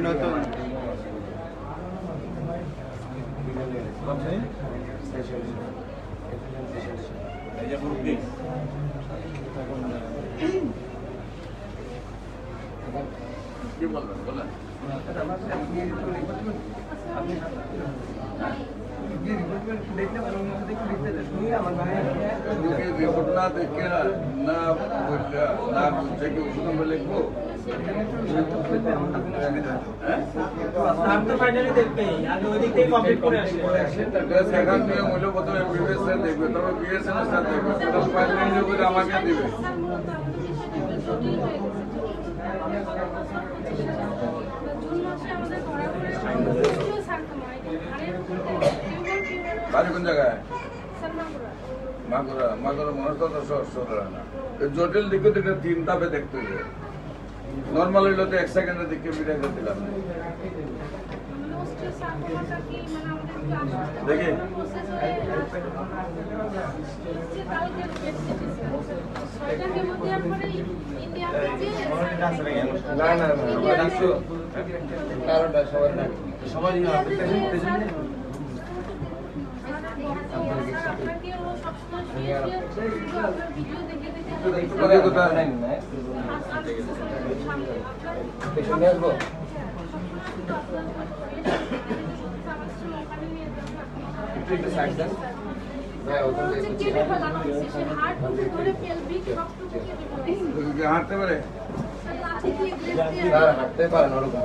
নতুন কি বলবেন বলেন। রিপোর্ট না দেখে না বুঝছে কি ওষুধ আমরা লিখবো। সেখান থেকে মূল্য প্রথমে বিএসএন দেখবে, তবে বিএসএন এর সাথে দেখবে, আমাকে দিবে। বাড়ি কোন জায়গায়? মাগুরা। মাগুরা মনে তো না, জটিল দিকে তো 3 ধাপে দেখতে হবে। নর্মাল হইলে তো 1 সেকেন্ডের দিকে বিদায় করে দিলাম। দেখি হাঁটতে পারে, হাঁটতে পারেন ওরকম।